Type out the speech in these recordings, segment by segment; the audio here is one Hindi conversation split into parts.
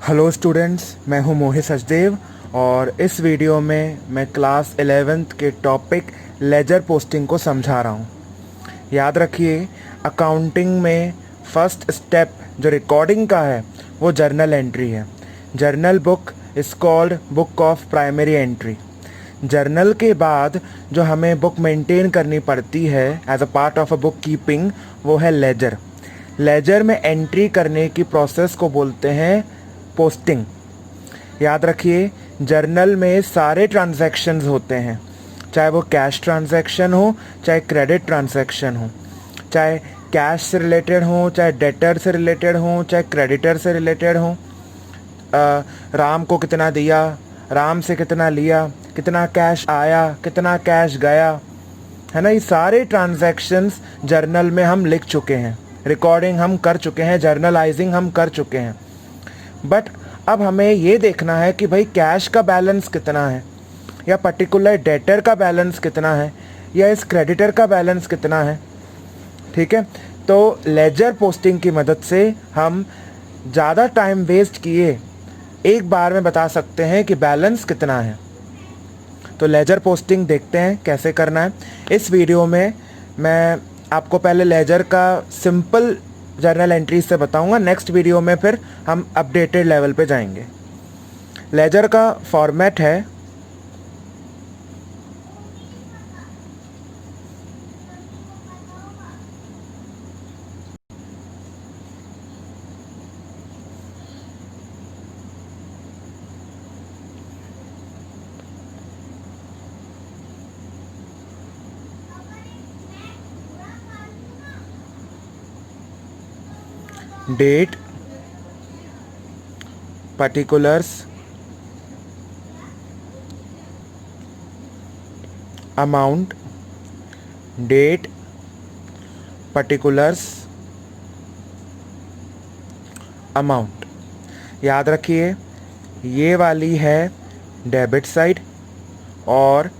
हेलो स्टूडेंट्स, मैं हूं मोहित सचदेव और इस वीडियो में मैं क्लास 11th के टॉपिक लेजर पोस्टिंग को समझा रहा हूं। याद रखिए, अकाउंटिंग में फर्स्ट स्टेप जो रिकॉर्डिंग का है वो जर्नल एंट्री है। Journal book is called book of primary entry. Journal के बाद जो हमें बुक मेंटेन करनी पड़ती है as a part of a book keeping, वो है लेजर। लेजर में एंट्री करने की प्रोसेस को बोलते हैं पोस्टिंग। याद रखिए, जर्नल में सारे ट्रांजैक्शंस होते हैं, चाहे वो कैश ट्रांजैक्शन हो, चाहे क्रेडिट ट्रांजैक्शन हो, चाहे कैश से रिलेटेड हो, चाहे डेटर से रिलेटेड हो, चाहे क्रेडिटर से रिलेटेड हो। राम को कितना दिया, राम से कितना लिया, कितना कैश आया, कितना कैश गया, है ना। ये सारे ट्रांजैक्शंस जर्नल में हम लिख चुके हैं, रिकॉर्डिंग हम कर चुके हैं, जर्नलाइजिंग हम कर चुके हैं। बट अब हमें ये देखना है कि भाई कैश का बैलेंस कितना है, या पर्टिकुलर डेटर का बैलेंस कितना है, या इस क्रेडिटर का बैलेंस कितना है। ठीक है, तो लेजर पोस्टिंग की मदद से हम ज़्यादा टाइम वेस्ट किए एक बार में बता सकते हैं कि बैलेंस कितना है। तो लेजर पोस्टिंग देखते हैं कैसे करना है। इस वीडियो में मैं आपको पहले लेजर का सिंपल जर्नल एंट्री से बताऊंगा, नेक्स्ट वीडियो में फिर हम अपडेटेड लेवल पे जाएंगे। लेजर का फॉर्मेट है date, particulars, amount, date, particulars, amount. याद रखिए, ये वाली है डेबिट साइड और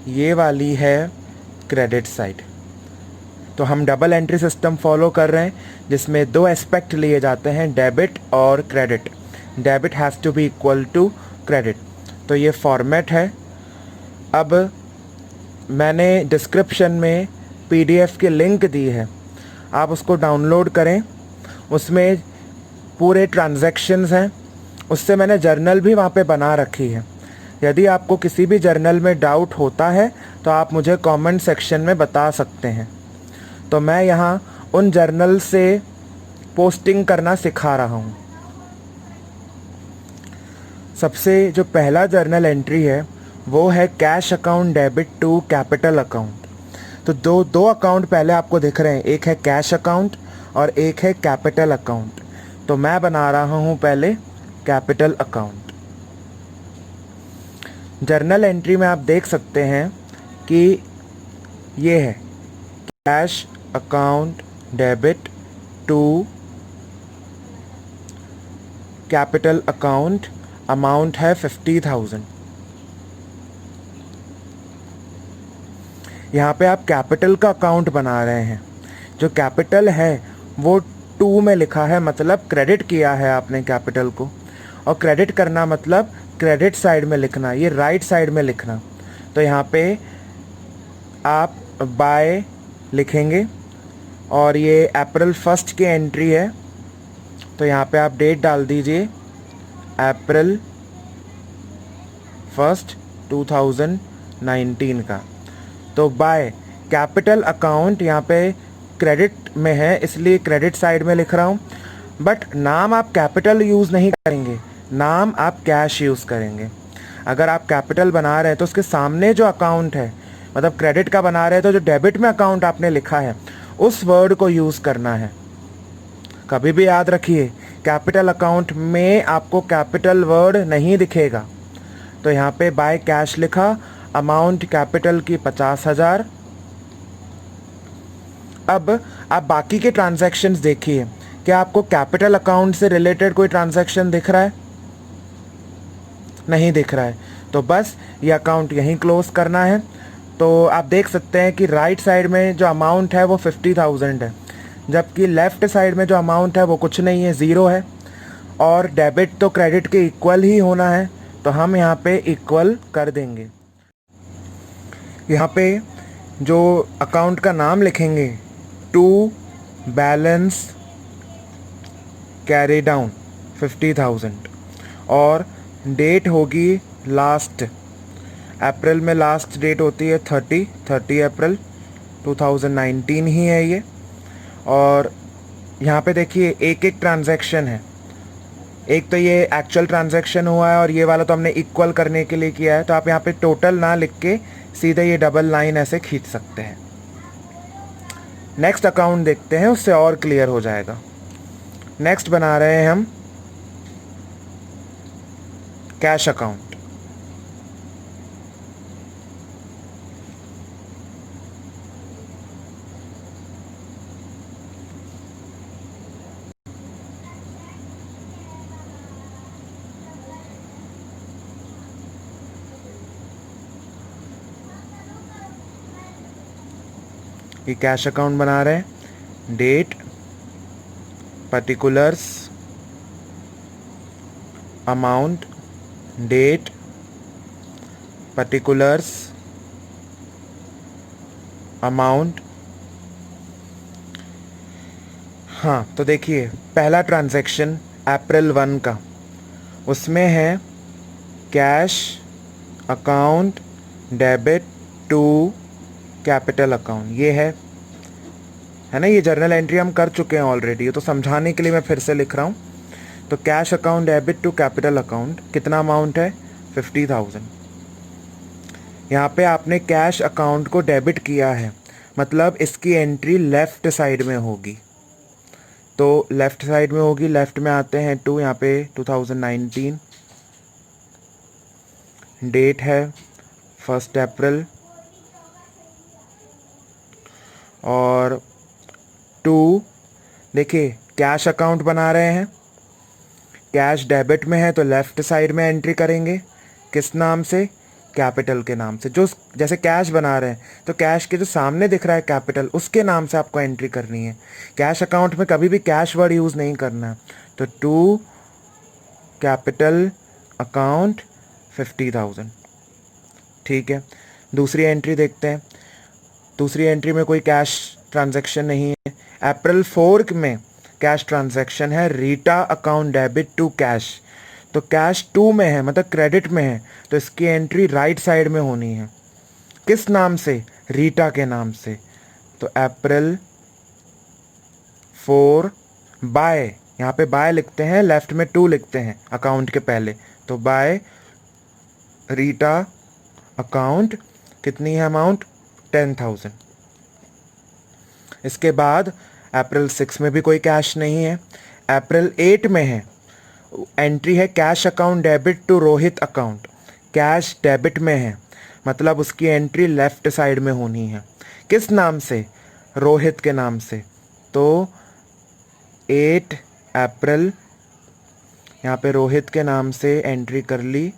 ये वाली है क्रेडिट साइड। तो हम डबल एंट्री सिस्टम फॉलो कर रहे हैं जिसमें दो एस्पेक्ट लिए जाते हैं, डेबिट और credit. Debit has to be equal to credit. तो ये फॉर्मेट है। अब मैंने डिस्क्रिप्शन में पीडीएफ की लिंक दी है, आप उसको डाउनलोड करें। उसमें पूरे ट्रांजैक्शंस हैं, उससे मैंने जर्नल भी वहाँ पे बना रखी है। यदि आपको किसी भी जर्नल में डाउट होता है तो आप मुझे कमेंट सेक्शन में बता सकते हैं। तो मैं यहाँ उन जर्नल से पोस्टिंग करना सिखा रहा हूँ। सबसे जो पहला जर्नल एंट्री है वो है cash account debit to capital account. तो दो अकाउंट पहले आपको दिख रहे हैं, एक है कैश अकाउंट और एक है कैपिटल अकाउंट। तो मैं बना रहा हूँ पहले कैपिटल अकाउंट। जर्नल एंट्री में आप देख सकते हैं कि ये है cash account debit to capital account, amount है 50,000। यहाँ पे आप कैपिटल का अकाउंट बना रहे हैं। जो कैपिटल है वो 2 में लिखा है, मतलब क्रेडिट किया है आपने कैपिटल को। और क्रेडिट करना मतलब क्रेडिट साइड में लिखना, ये राइट साइड में लिखना। तो यहाँ पे आप बाय लिखेंगे और ये अप्रैल 1 की एंट्री है। तो यहाँ पे आप डेट डाल दीजिए अप्रैल 1, 2019 का। तो बाय कैपिटल अकाउंट यहाँ पे क्रेडिट में है, इसलिए क्रेडिट साइड में लिख रहा हूँ। बट नाम आप कैपिटल यूज़ नहीं करेंगे, नाम आप कैश यूज़ करेंगे। अगर आप कैपिटल बना रहे हैं तो उसके सामने जो अकाउंट है, मतलब क्रेडिट का बना रहे हैं तो जो डेबिट में अकाउंट आपने लिखा है उस वर्ड को यूज़ करना है। कभी भी याद रखिए, कैपिटल अकाउंट में आपको कैपिटल वर्ड नहीं दिखेगा। तो यहाँ पे बाय कैश लिखा, अमाउंट कैपिटल की 50,000। अब आप बाकी के ट्रांजैक्शंस देखिए, क्या आपको कैपिटल अकाउंट से रिलेटेड कोई ट्रांजैक्शन दिख रहा है? नहीं दिख रहा है। तो बस ये अकाउंट यहीं क्लोज करना है। तो आप देख सकते हैं कि राइट साइड में जो अमाउंट है वो 50,000 है, जबकि लेफ़्ट साइड में जो अमाउंट है वो कुछ नहीं है, ज़ीरो है। और डेबिट तो क्रेडिट के इक्वल ही होना है, तो हम यहाँ पे इक्वल कर देंगे। यहाँ पे जो अकाउंट का नाम लिखेंगे, टू बैलेंस कैरी डाउन 50,000, और डेट होगी लास्ट, अप्रैल में लास्ट डेट होती है 30 अप्रैल 2019 ही है ये। और यहाँ पे देखिए एक एक ट्रांजैक्शन है, एक तो ये एक्चुअल ट्रांजैक्शन हुआ है और ये वाला तो हमने इक्वल करने के लिए किया है, तो आप यहाँ पे टोटल ना लिख के सीधे ये डबल लाइन ऐसे खींच सकते हैं। नेक्स्ट अकाउंट देखते हैं, उससे और क्लियर हो जाएगा। नेक्स्ट बना रहे हैं हम कैश अकाउंट। ये कैश अकाउंट बना रहे हैं। Date, particulars, amount, date, particulars, amount. हाँ, तो देखिए पहला ट्रांजैक्शन अप्रैल 1 का, उसमें है cash account debit to capital account, ये है ना। ये जर्नल एंट्री हम कर चुके हैं ऑलरेडी, तो समझाने के लिए मैं फिर से लिख रहा हूँ। तो cash account debit to capital account, कितना अमाउंट है 50,000। यहाँ पे आपने कैश अकाउंट को डेबिट किया है, मतलब इसकी एंट्री लेफ़्ट साइड में होगी। तो लेफ़्ट साइड में होगी, लेफ़्ट में आते हैं टू, यहाँ पे 2019, डेट है 1 अप्रैल, और टू, देखिए कैश अकाउंट बना रहे हैं, कैश डेबिट में है तो लेफ़्ट साइड में एंट्री करेंगे, किस नाम से, कैपिटल के नाम से। जो जैसे कैश बना रहे हैं तो कैश के जो सामने दिख रहा है कैपिटल, उसके नाम से आपको एंट्री करनी है। कैश अकाउंट में कभी भी कैश वर्ड यूज़ नहीं करना है। तो टू कैपिटल अकाउंट 50,000, ठीक है। दूसरी एंट्री देखते हैं। दूसरी एंट्री में कोई कैश ट्रांजैक्शन नहीं है। अप्रैल 4 में कैश ट्रांजैक्शन है, Rita account debit to cash. तो कैश टू में है, मतलब क्रेडिट में है, तो इसकी एंट्री राइट साइड में होनी है। किस नाम से, रीटा के नाम से। तो अप्रैल 4 बाय, यहाँ पे बाय लिखते हैं, लेफ्ट में टू लिखते हैं अकाउंट के पहले। तो बाय रीटा अकाउंट, कितनी है अमाउंट 10,000। इसके बाद अप्रैल 6 में भी कोई कैश नहीं है। अप्रैल 8 में है, एंट्री है cash account debit to Rohit account, cash debit में है, मतलब उसकी एंट्री लेफ्ट साइड में होनी है। किस नाम से, रोहित के नाम से। तो 8 अप्रैल, यहाँ पे रोहित के नाम से एंट्री कर ली।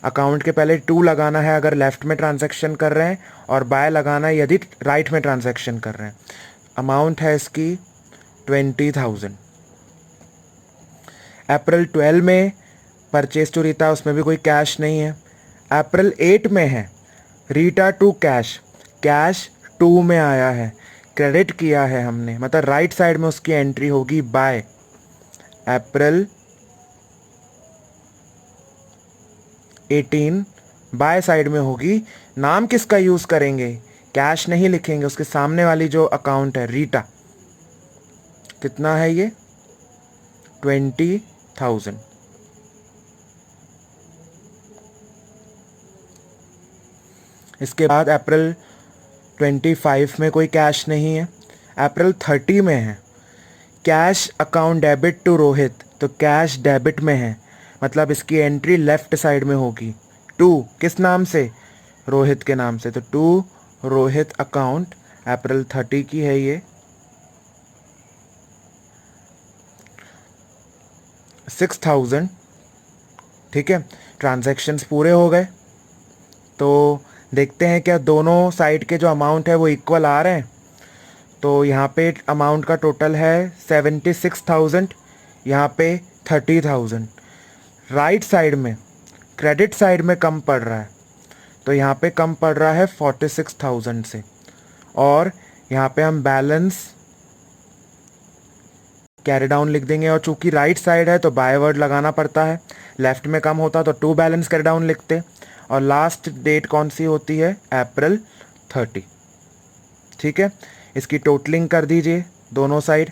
अकाउंट के पहले टू लगाना है अगर लेफ़्ट में ट्रांजैक्शन कर रहे हैं, और बाय लगाना है यदि राइट में ट्रांजैक्शन कर रहे हैं। अमाउंट है इसकी 20,000। अप्रैल 12 में परचेज टू रीटा, उसमें भी कोई कैश नहीं है। अप्रैल 8 में है Rita to cash, cash to में आया है, क्रेडिट किया है हमने, मतलब राइट साइड में उसकी एंट्री होगी बाय। अप्रैल 18 बाय साइड में होगी। नाम किसका यूज़ करेंगे, कैश नहीं लिखेंगे, उसके सामने वाली जो अकाउंट है रीटा, कितना है ये 20,000। इसके बाद अप्रैल 25 में कोई कैश नहीं है। अप्रैल 30 में है cash account debit to Rohit, तो कैश डेबिट में है, मतलब इसकी एंट्री लेफ्ट साइड में होगी। टू किस नाम से, रोहित के नाम से। तो टू रोहित अकाउंट, अप्रैल 30 की है ये, 6,000, ठीक है। ट्रांजैक्शंस पूरे हो गए। तो देखते हैं क्या दोनों साइड के जो अमाउंट है वो इक्वल आ रहे हैं। तो यहाँ पे अमाउंट का टोटल है 76,000, यहाँ पे 30,000। राइट साइड में क्रेडिट साइड में कम पड़ रहा है, तो यहाँ पे कम पड़ रहा है 46,000 से, और यहाँ पे हम बैलेंस कैरी डाउन लिख देंगे। और चूंकि राइट साइड है तो बाय वर्ड लगाना पड़ता है, लेफ्ट में कम होता तो टू बैलेंस कैरी डाउन लिखते। और लास्ट डेट कौन सी होती है? अप्रैल 30। ठीक है, इसकी टोटलिंग कर दीजिए दोनों साइड।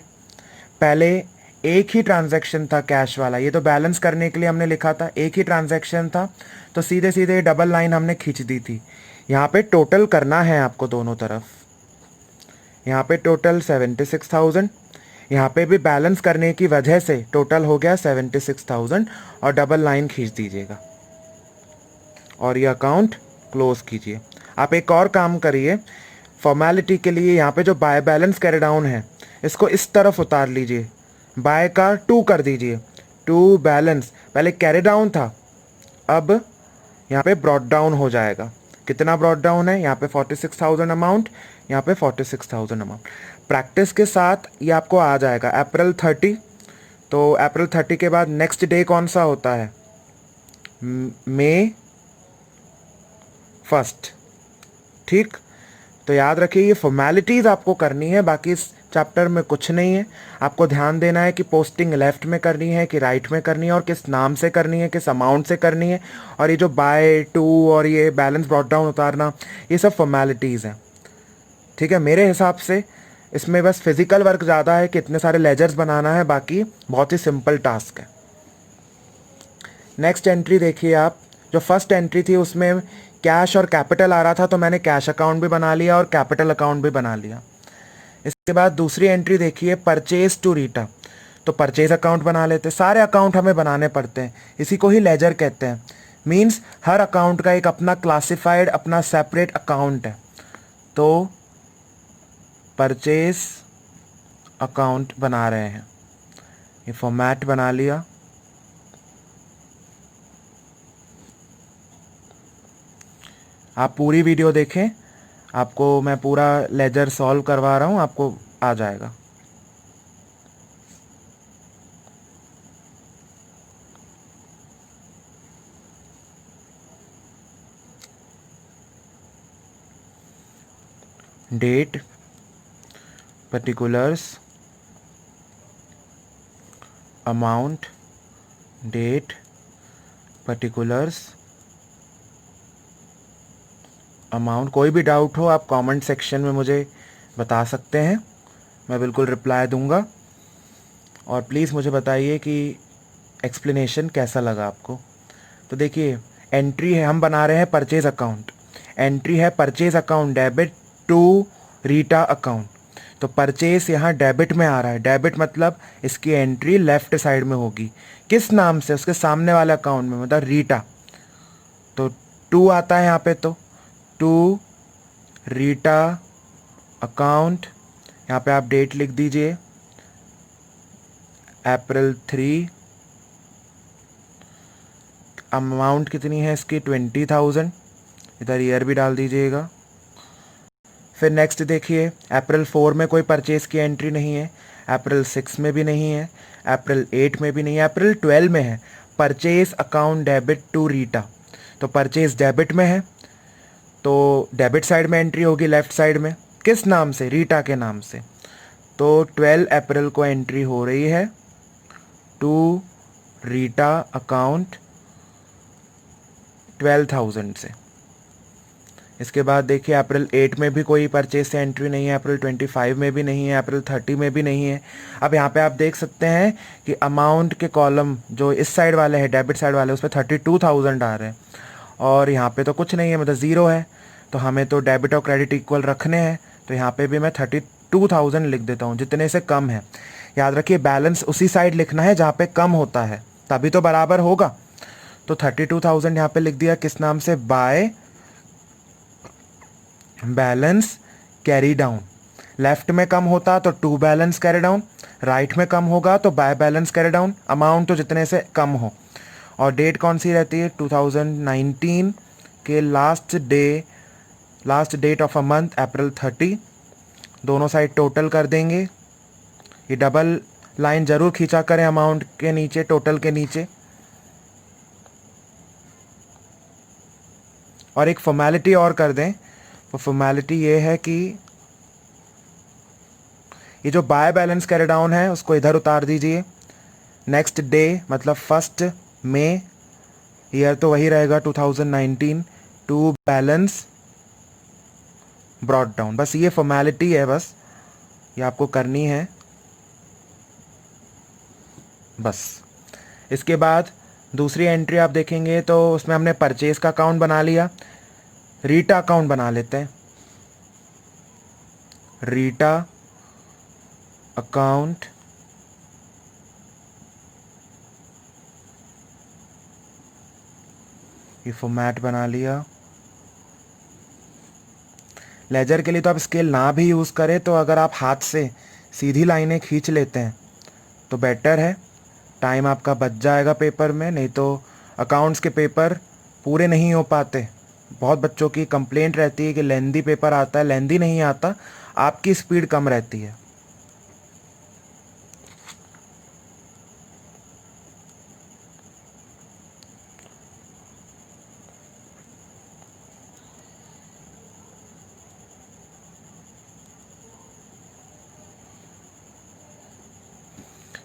पहले एक ही ट्रांजैक्शन था कैश वाला, ये तो बैलेंस करने के लिए हमने लिखा था, एक ही ट्रांजैक्शन था, तो सीधे सीधे डबल लाइन हमने खींच दी थी। यहाँ पे टोटल करना है आपको दोनों तरफ। यहाँ पे टोटल 76,000, यहाँ पे भी बैलेंस करने की वजह से टोटल हो गया 76,000, और डबल लाइन खींच दीजिएगा और ये अकाउंट क्लोज कीजिए। आप एक और काम करिए, फॉर्मेलिटी के लिए यहाँ पे जो बाय बैलेंस कैरी डाउन है इसको इस तरफ उतार लीजिए, बाय का 2 कर दीजिए, टू बैलेंस। पहले कैरी डाउन था, अब यहाँ पे ब्रॉड डाउन हो जाएगा। कितना ब्रॉड डाउन है? यहाँ पे 46,000 अमाउंट, यहाँ पे 46,000 अमाउंट। प्रैक्टिस के साथ ये आपको आ जाएगा। अप्रैल 30, तो अप्रैल 30 के बाद नेक्स्ट डे कौन सा होता है? मई 1। ठीक, तो याद रखिए ये फॉर्मेलिटीज़ आपको करनी है, बाकी इस चैप्टर में कुछ नहीं है। आपको ध्यान देना है कि पोस्टिंग लेफ्ट में करनी है कि राइट में करनी है, और किस नाम से करनी है, किस अमाउंट से करनी है, और ये जो बाय टू और ये बैलेंस ब्रॉड डाउन उतारना, ये सब फॉर्मेलिटीज़ हैं। ठीक है, मेरे हिसाब से इसमें बस फिजिकल वर्क ज़्यादा है कि इतने सारे लेजर्स बनाना है, बाकी बहुत ही सिंपल टास्क है। नेक्स्ट एंट्री देखिए आप, जो फर्स्ट एंट्री थी उसमें कैश और कैपिटल आ रहा था, तो मैंने कैश अकाउंट भी बना लिया और कैपिटल अकाउंट भी बना लिया। इसके बाद दूसरी एंट्री देखिए, परचेज टू रीटा, तो परचेज अकाउंट बना लेते। सारे अकाउंट हमें बनाने पड़ते हैं, इसी को ही लेजर कहते हैं। मींस हर अकाउंट का एक अपना क्लासिफाइड, अपना सेपरेट अकाउंट है। तो परचेज अकाउंट बना रहे हैं, ये फॉर्मेट बना लिया। आप पूरी वीडियो देखें, आपको मैं पूरा लेजर सॉल्व करवा रहा हूँ, आपको आ जाएगा। Date, particulars, amount, date, particulars, amount. कोई भी डाउट हो आप कमेंट सेक्शन में मुझे बता सकते हैं, मैं बिल्कुल रिप्लाई दूंगा। और प्लीज़ मुझे बताइए कि एक्सप्लेनेशन कैसा लगा आपको। तो देखिए, एंट्री है, हम बना रहे हैं परचेज अकाउंट। एंट्री है purchase account debit to Rita account, तो परचेज यहाँ डेबिट में आ रहा है। डेबिट मतलब इसकी एंट्री लेफ्ट साइड में होगी। किस नाम से? उसके सामने वाले अकाउंट में, मतलब रीटा। तो 2 आता है यहाँ पे, तो टू रीटा अकाउंट। यहाँ पे आप डेट लिख दीजिए, अप्रैल 3। अमाउंट कितनी है इसकी? 20,000। इधर ईयर भी डाल दीजिएगा। फिर नेक्स्ट देखिए, अप्रैल 4 में कोई परचेज की एंट्री नहीं है, अप्रैल 6 में भी नहीं है, अप्रैल 8 में भी नहीं है, अप्रैल 12 में है purchase account debit to Rita. तो परचेज डेबिट में है, तो डेबिट साइड में एंट्री होगी लेफ्ट साइड में। किस नाम से? रीटा के नाम से। तो 12 अप्रैल को एंट्री हो रही है टू रीटा अकाउंट 12,000 से। इसके बाद देखिए, अप्रैल 8 में भी कोई परचेज से एंट्री नहीं है, अप्रैल 25 में भी नहीं है, अप्रैल 30 में भी नहीं है। अब यहाँ पे आप देख सकते हैं कि अमाउंट के कॉलम जो इस साइड वाले हैं, डेबिट साइड वाले, उस पर 32,000 आ रहे हैं, और यहाँ पे तो कुछ नहीं है, मतलब ज़ीरो है। तो हमें तो डेबिट और क्रेडिट इक्वल रखने हैं, तो यहाँ पे भी मैं 32,000 लिख देता हूँ, जितने से कम है। याद रखिए, बैलेंस उसी साइड लिखना है जहाँ पे कम होता है, तभी तो बराबर होगा। तो 32,000 यहाँ पे लिख दिया। किस नाम से? By balance carry down. Left में कम होता तो to balance carry down, right में कम होगा तो by balance carry down. Amount तो जितने से कम हो। और डेट कौन सी रहती है? 2019 के last date of a month April 30। दोनों साइड टोटल कर देंगे, ये डबल लाइन ज़रूर खींचा करें अमाउंट के नीचे, टोटल के नीचे। और एक फॉर्मेलिटी और कर दें, वो फॉर्मेलिटी ये है कि ये जो बाय बैलेंस कैरी डाउन है उसको इधर उतार दीजिए। नेक्स्ट डे मतलब 1 मई, ईयर तो वही रहेगा 2019, टू बैलेंस ब्रॉट डाउन। बस ये फॉर्मेलिटी है, बस ये आपको करनी है बस। इसके बाद दूसरी एंट्री आप देखेंगे तो उसमें हमने परचेज का अकाउंट बना लिया। रीटा अकाउंट बना लेते हैं। रीटा अकाउंट, ये फॉर्मेट बना लिया। लेजर के लिए तो आप स्केल ना भी यूज़ करें, तो अगर आप हाथ से सीधी लाइनें खींच लेते हैं तो बेटर है, टाइम आपका बच जाएगा पेपर में। नहीं तो अकाउंट्स के पेपर पूरे नहीं हो पाते। बहुत बच्चों की कंप्लेंट रहती है कि लेंदी पेपर आता है, लेंदी नहीं आता, आपकी स्पीड कम रहती है।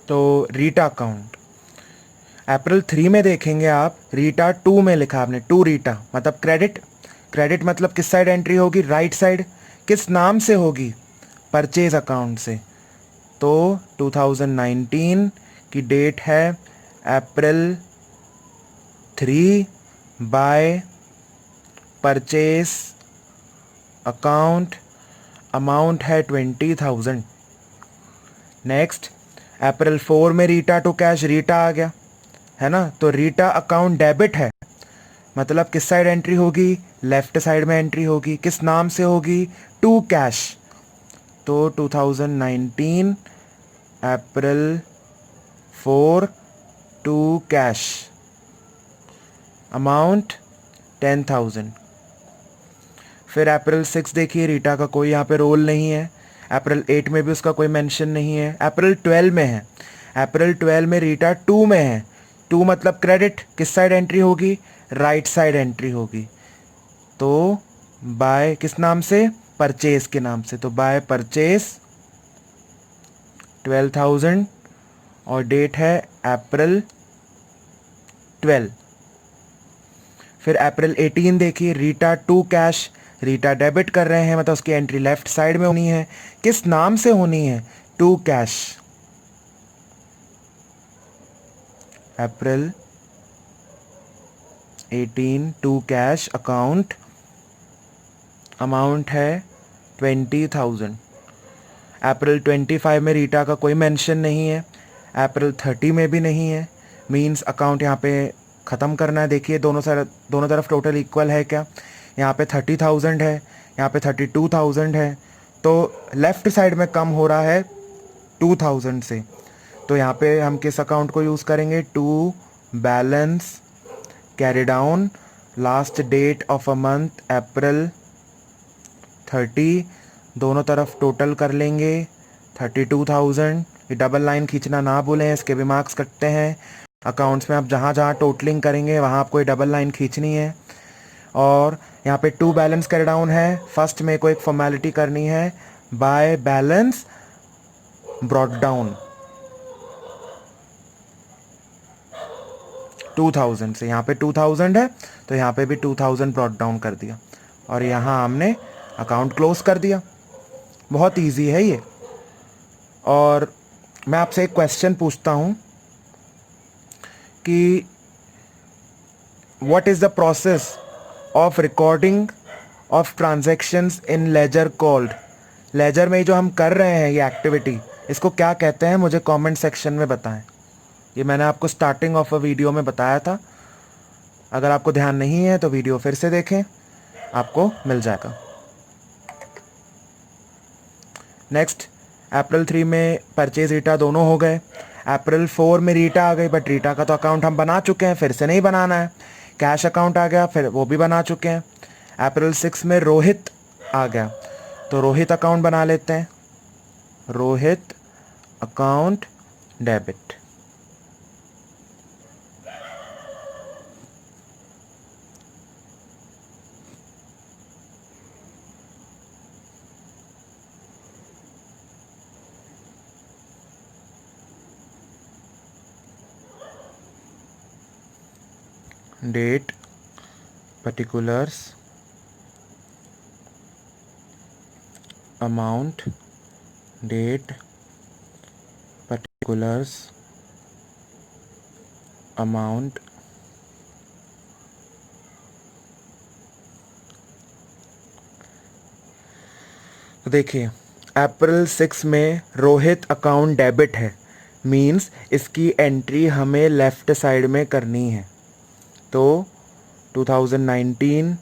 तो रीटा अकाउंट अप्रैल 3 में देखेंगे आप, रीटा 2 में लिखा आपने, टू रीटा मतलब क्रेडिट। क्रेडिट मतलब किस साइड एंट्री होगी? Right side. किस नाम से होगी? परचेज अकाउंट से। तो 2019 की डेट है अप्रैल 3 बाय परचेज अकाउंट, अमाउंट है 20,000। नेक्स्ट अप्रैल 4 में रीटा टू कैश, रीटा आ गया है ना, तो रीटा अकाउंट डेबिट है, मतलब किस साइड एंट्री होगी? लेफ्ट साइड में एंट्री होगी। किस नाम से होगी? To cash. तो 2019 अप्रैल 4 टू कैश, अमाउंट 10,000। फिर अप्रैल 6 देखिए, रीटा का कोई यहाँ पे रोल नहीं है। अप्रैल 8 में भी उसका कोई मेंशन नहीं है। अप्रैल 12 में है। अप्रैल 12 में रीटा 2 में है। 2 मतलब क्रेडिट, किस साइड एंट्री होगी? राइट साइड एंट्री होगी। तो बाय किस नाम से? परचेज के नाम से। तो बाय परचेज 12,000 और डेट है अप्रैल 12। फिर अप्रैल 18 देखिए, Rita to cash, Rita debit कर रहे हैं, मतलब उसकी एंट्री लेफ्ट साइड में होनी है। किस नाम से होनी है? To cash. April 18 to cash account, amount है 20,000। अप्रैल 25 में रीटा का कोई मेंशन नहीं है। अप्रैल 30 में भी नहीं है। मींस अकाउंट यहाँ पे ख़त्म करना है। देखिए दोनों तरफ टोटल इक्वल है क्या? यहाँ पे 30,000 है, यहाँ पे 32,000 है, तो लेफ़्ट साइड में कम हो रहा है 2,000 से। तो यहाँ पे हम किस अकाउंट को यूज़ करेंगे? To balance carry down, last date of a month April 30, दोनों तरफ टोटल कर लेंगे 32,000। ये डबल लाइन खींचना ना भूलें, इसके भी मार्क्स कटते हैं। अकाउंट्स में आप जहाँ जहाँ टोटलिंग करेंगे वहाँ आपको ये डबल लाइन खींचनी है। और यहाँ पे टू बैलेंस कैरी डाउन है। फर्स्ट में को एक फॉर्मेलिटी करनी है, बाय बैलेंस ब्रॉट डाउन 2,000 से। यहाँ पे 2,000 है तो यहाँ पे भी 2,000 ब्रॉट डाउन कर दिया और यहाँ हमने अकाउंट क्लोज कर दिया। बहुत इजी है ये। और मैं आपसे एक क्वेश्चन पूछता हूँ कि what is the process of recording of transactions in ledger called? Ledger में जो हम कर रहे हैं ये एक्टिविटी, इसको क्या कहते हैं? मुझे कमेंट सेक्शन में बताएं। ये मैंने आपको स्टार्टिंग ऑफ अ वीडियो में बताया था। अगर आपको ध्यान नहीं है तो वीडियो फिर से देखें, आपको मिल जाएगा। नेक्स्ट अप्रैल 3 में परचेज रीटा दोनों हो गए। अप्रैल 4 में रीटा आ गई, बट रीटा का तो अकाउंट हम बना चुके हैं, फिर से नहीं बनाना है। कैश अकाउंट आ गया, फिर वो भी बना चुके हैं। अप्रैल 6 में रोहित आ गया, तो रोहित अकाउंट बना लेते हैं। Rohit account debit. Date, particulars, amount, date, particulars, amount, तो देखिए अप्रैल 6 में रोहित अकाउंट डेबिट है, मींस इसकी एंट्री हमें लेफ्ट साइड में करनी है। तो 2019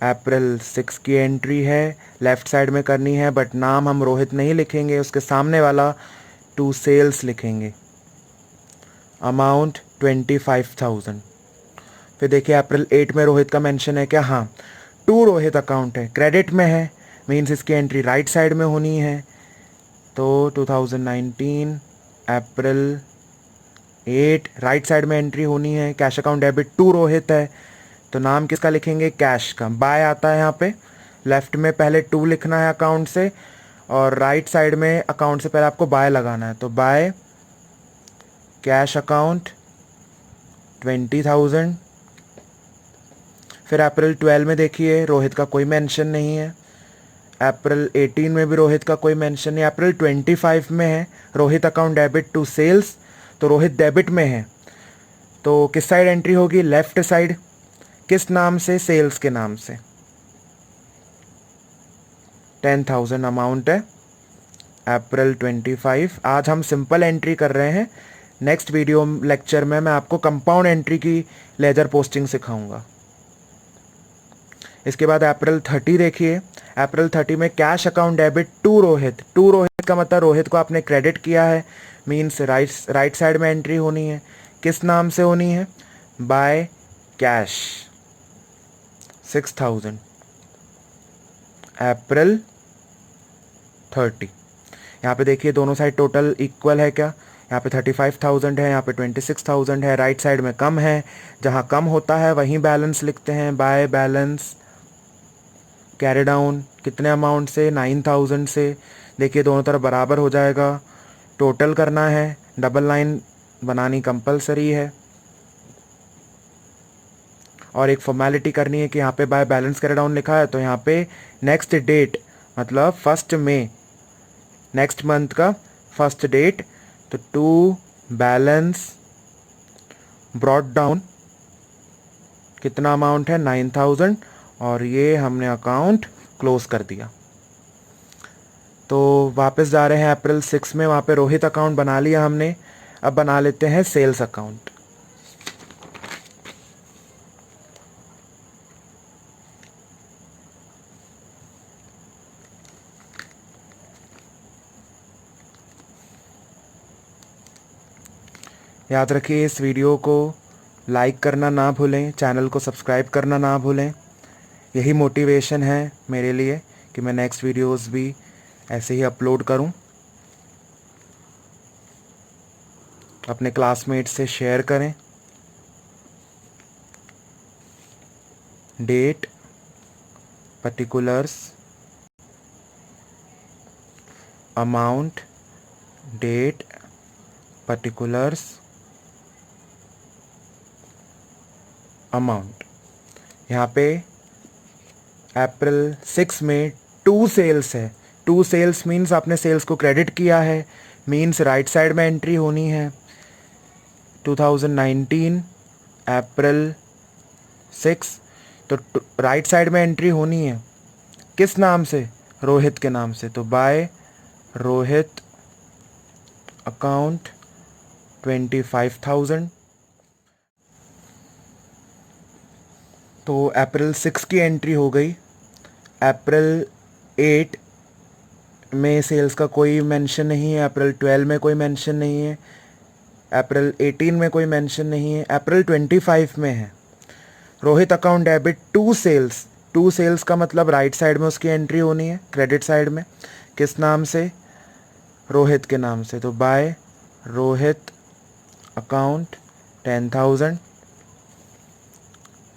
अप्रैल 6 की एंट्री है, लेफ्ट साइड में करनी है, बट नाम हम रोहित नहीं लिखेंगे, उसके सामने वाला टू सेल्स लिखेंगे। अमाउंट 25,000। फिर देखिए अप्रैल 8 में रोहित का मेंशन है क्या? हाँ, टू रोहित अकाउंट है, क्रेडिट में है, मीन्स इसकी एंट्री राइट साइड में होनी है। तो 2019 अप्रैल 8 राइट साइड में एंट्री होनी है। Cash account debit to Rohit है, तो नाम किसका लिखेंगे? कैश का। बाय आता है यहाँ पे, लेफ्ट में पहले टू लिखना है अकाउंट से, और राइट साइड में अकाउंट से पहले आपको बाय लगाना है। तो बाय कैश अकाउंट 20,000। फिर अप्रैल 12 में देखिए रोहित का कोई मेंशन नहीं है, अप्रैल 18 में भी रोहित का कोई मेंशन नहीं, अप्रैल 25 में है Rohit account debit to sales, तो रोहित डेबिट में है, तो किस साइड एंट्री होगी? Left side. किस नाम से? सेल्स के नाम से। 10,000 अमाउंट है, अप्रैल 25। आज हम सिंपल एंट्री कर रहे हैं, नेक्स्ट वीडियो लेक्चर में मैं आपको कंपाउंड एंट्री की लेजर पोस्टिंग सिखाऊंगा। इसके बाद अप्रैल 30 देखिए, अप्रैल 30 में cash account debit to Rohit. To Rohit का मतलब रोहित को आपने क्रेडिट किया है, मीन्स राइट साइड में एंट्री होनी है। किस नाम से होनी है? By cash 6,000 April 30। यहाँ पे देखिए दोनों साइड टोटल इक्वल है क्या? यहाँ पे 35,000 है, यहाँ पे 26,000 है, राइट साइड में कम है, जहाँ कम होता है वहीं बैलेंस लिखते हैं। बाय बैलेंस कैरी डाउन कितने अमाउंट से? 9,000 से। देखिए दोनों तरफ बराबर हो जाएगा, टोटल करना है, डबल लाइन बनानी कंपलसरी है, और एक फॉर्मेलिटी करनी है कि यहाँ पे बाय बैलेंस कैरी डाउन लिखा है, तो यहाँ पे नेक्स्ट डेट मतलब 1 मई, नेक्स्ट मंथ का फर्स्ट डेट, तो टू बैलेंस ब्रॉट डाउन कितना अमाउंट है? 9,000, और ये हमने अकाउंट क्लोज कर दिया। तो वापस जा रहे हैं अप्रैल 6 में, वहाँ पे रोहित अकाउंट बना लिया हमने, अब बना लेते हैं सेल्स अकाउंट। याद रखिए इस वीडियो को लाइक करना ना भूलें, चैनल को सब्सक्राइब करना ना भूलें। यही मोटिवेशन है मेरे लिए कि मैं नेक्स्ट वीडियोस भी ऐसे ही अपलोड करूं। अपने क्लासमेट्स से शेयर करें। Date, particulars, amount, date, particulars, amount. यहाँ पे अप्रैल 6 में टू सेल्स है, टू सेल्स मीन्स आपने सेल्स को क्रेडिट किया है, मीन्स राइट साइड में एंट्री होनी है। 2019 अप्रैल 6, तो राइट साइड में एंट्री होनी है, किस नाम से? रोहित के नाम से, तो बाय रोहित अकाउंट 25,000। तो अप्रैल 6 की एंट्री हो गई। अप्रैल 8 में सेल्स का कोई मेंशन नहीं है, अप्रैल 12 में कोई मेंशन नहीं है, अप्रैल 18 में कोई मेंशन नहीं है, अप्रैल 25 में है। Rohit account debit to sales, to sales का मतलब राइट साइड में उसकी एंट्री होनी है, क्रेडिट साइड में। किस नाम से? रोहित के नाम से, तो बाय रोहित अकाउंट 10,000,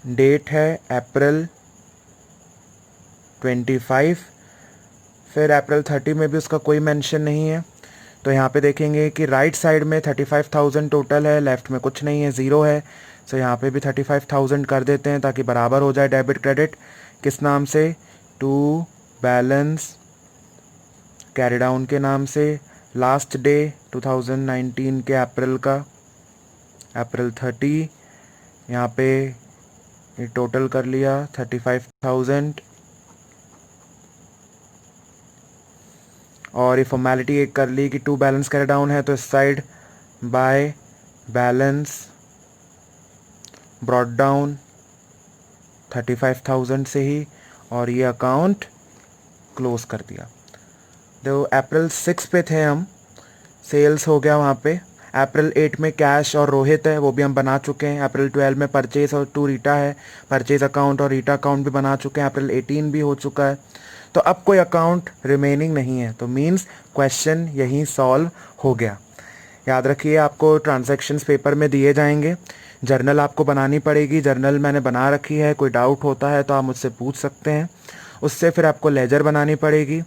डेट है अप्रैल 25, फिर अप्रैल 30 में भी उसका कोई मेंशन नहीं है। तो यहाँ पे देखेंगे कि राइट साइड में 35,000 टोटल है, लेफ्ट में कुछ नहीं है, ज़ीरो है। सो यहाँ पे भी 35,000 कर देते हैं ताकि बराबर हो जाए डेबिट क्रेडिट। किस नाम से? टू बैलेंस कैरी डाउन के नाम से। लास्ट डे 2019 के अप्रैल का, अप्रैल 30। यहाँ पे ये टोटल कर लिया 35,000। और ये फॉर्मेलिटी एक कर ली कि टू बैलेंस कैरी डाउन है तो इस side by balance brought down 35,000 से ही, और ये अकाउंट क्लोज कर दिया। तो अप्रैल 6 पे थे हम, सेल्स हो गया वहाँ पे। अप्रैल 8 में कैश और रोहित है, वो भी हम बना चुके हैं। अप्रैल 12 में परचेज और टू रीटा है, परचेज अकाउंट और रीटा अकाउंट भी बना चुके हैं। अप्रैल 18 भी हो चुका है। तो अब कोई अकाउंट रिमेनिंग नहीं है, तो मीन्स क्वेश्चन यहीं सॉल्व हो गया। याद रखिए, आपको ट्रांजैक्शंस पेपर में दिए जाएंगे, जर्नल आपको बनानी पड़ेगी। जर्नल मैंने बना रखी है, कोई डाउट होता है तो आप मुझसे पूछ सकते हैं। उससे फिर आपको लेजर बनानी पड़ेगी।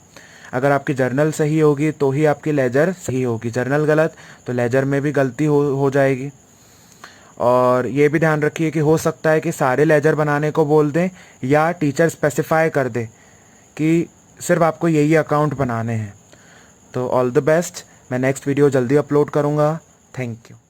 अगर आपकी जर्नल सही होगी तो ही आपकी लेजर सही होगी, जर्नल गलत तो लेजर में भी गलती हो जाएगी। और ये भी ध्यान रखिए कि हो सकता है कि सारे लेजर बनाने को बोल दें या टीचर स्पेसिफाई कर दे कि सिर्फ आपको यही अकाउंट बनाने हैं। तो ऑल द बेस्ट। मैं नेक्स्ट वीडियो जल्दी अपलोड करूँगा। Thank you.